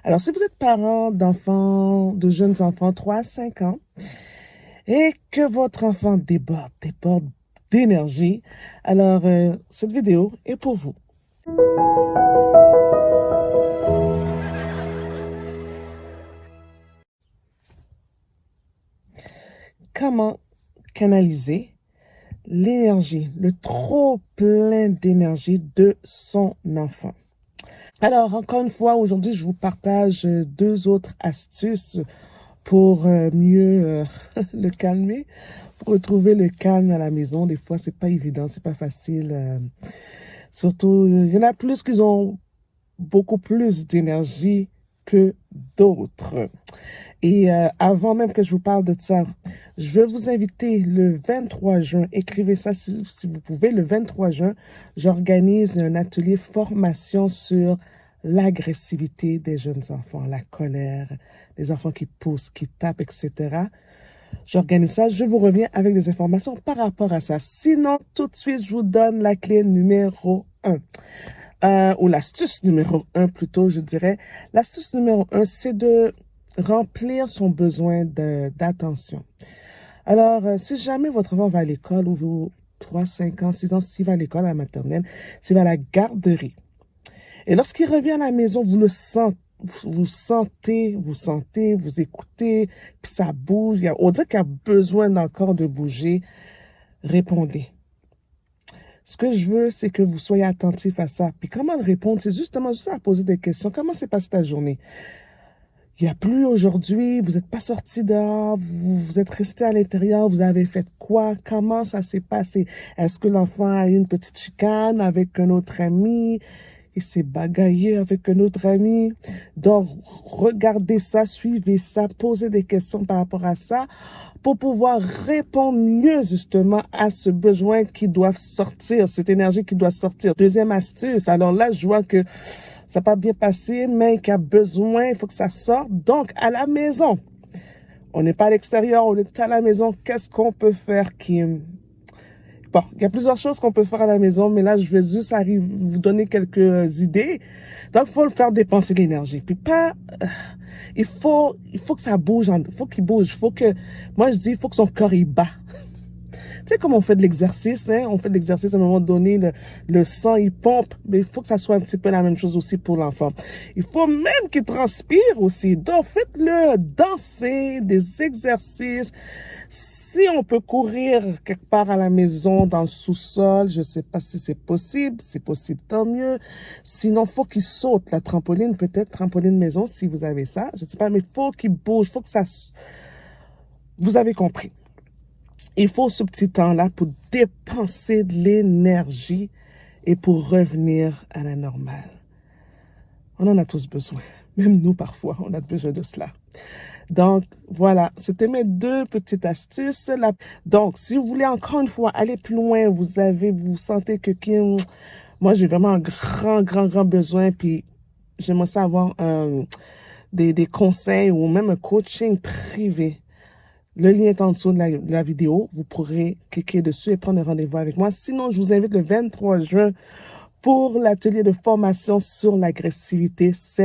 Alors, si vous êtes parent d'enfants, de jeunes enfants 3 à 5 ans, et que votre enfant déborde d'énergie, alors cette vidéo est pour vous. Comment canaliser l'énergie, le trop plein d'énergie de son enfant? Alors, encore une fois, aujourd'hui, je vous partage 2 autres astuces pour mieux le calmer, pour retrouver le calme à la maison. Des fois, c'est pas évident, c'est pas facile. Surtout, il y en a plus qui ont beaucoup plus d'énergie que d'autres. Et avant même que je vous parle de ça, je vais vous inviter le 23 juin, écrivez ça si vous pouvez, le 23 juin, j'organise un atelier formation sur l'agressivité des jeunes enfants, la colère, les enfants qui poussent, qui tapent, etc. J'organise ça, je vous reviens avec des informations par rapport à ça. Sinon, tout de suite, je vous donne la clé numéro 1. Ou l'astuce numéro 1 plutôt, je dirais. L'astuce numéro 1, c'est de remplir son besoin d'attention. Alors, si jamais votre enfant va à l'école, ou vous, 3, 5 ans, 6 ans, s'il va à l'école, à la maternelle, s'il va à la garderie, et lorsqu'il revient à la maison, vous le sentez, vous écoutez, puis ça bouge, on dirait qu'il y a besoin encore de bouger, répondez. Ce que je veux, c'est que vous soyez attentif à ça. Puis comment répondre? C'est justement juste à poser des questions. Comment s'est passée ta journée? Il n'y a plus aujourd'hui, vous n'êtes pas sorti dehors, vous êtes resté à l'intérieur, vous avez fait quoi? Comment ça s'est passé? Est-ce que l'enfant a eu une petite chicane avec un autre ami? Il s'est bagaillé avec un autre ami? Donc, regardez ça, suivez ça, posez des questions par rapport à ça pour pouvoir répondre mieux justement à ce besoin qui doit sortir, cette énergie qui doit sortir. Deuxième astuce, alors là, je vois que ça n'a pas bien passé, mais qu'il y a besoin, il faut que ça sorte. Donc, à la maison, on n'est pas à l'extérieur, on est à la maison. Qu'est-ce qu'on peut faire qui... Bon, il y a plusieurs choses qu'on peut faire à la maison, mais là, je vais juste vous donner quelques idées. Donc, il faut le faire dépenser l'énergie. Puis pas... il faut que ça bouge, il faut qu'il bouge. Moi, je dis, il faut que son corps, il bat. Tu sais, comme on fait de l'exercice, hein? On fait de l'exercice à un moment donné, le sang, il pompe, mais il faut que ça soit un petit peu la même chose aussi pour l'enfant. Il faut même qu'il transpire aussi. Donc, faites-le danser, des exercices. Si on peut courir quelque part à la maison, dans le sous-sol, je sais pas si c'est possible. Si c'est possible, tant mieux. Sinon, faut qu'il saute. La trampoline, peut-être, trampoline maison, si vous avez ça. Je sais pas, mais faut qu'il bouge, faut que ça... Vous avez compris. Il faut ce petit temps-là pour dépenser de l'énergie et pour revenir à la normale. On en a tous besoin. Même nous, parfois, on a besoin de cela. Donc, voilà, c'était mes 2 petites astuces. Donc, si vous voulez encore une fois aller plus loin, vous sentez que moi, j'ai vraiment un grand besoin, puis j'aimerais savoir des conseils ou même un coaching privé. Le lien est en dessous de la vidéo. Vous pourrez cliquer dessus et prendre un rendez-vous avec moi. Sinon, je vous invite le 23 juin pour l'atelier de formation sur l'agressivité. C'est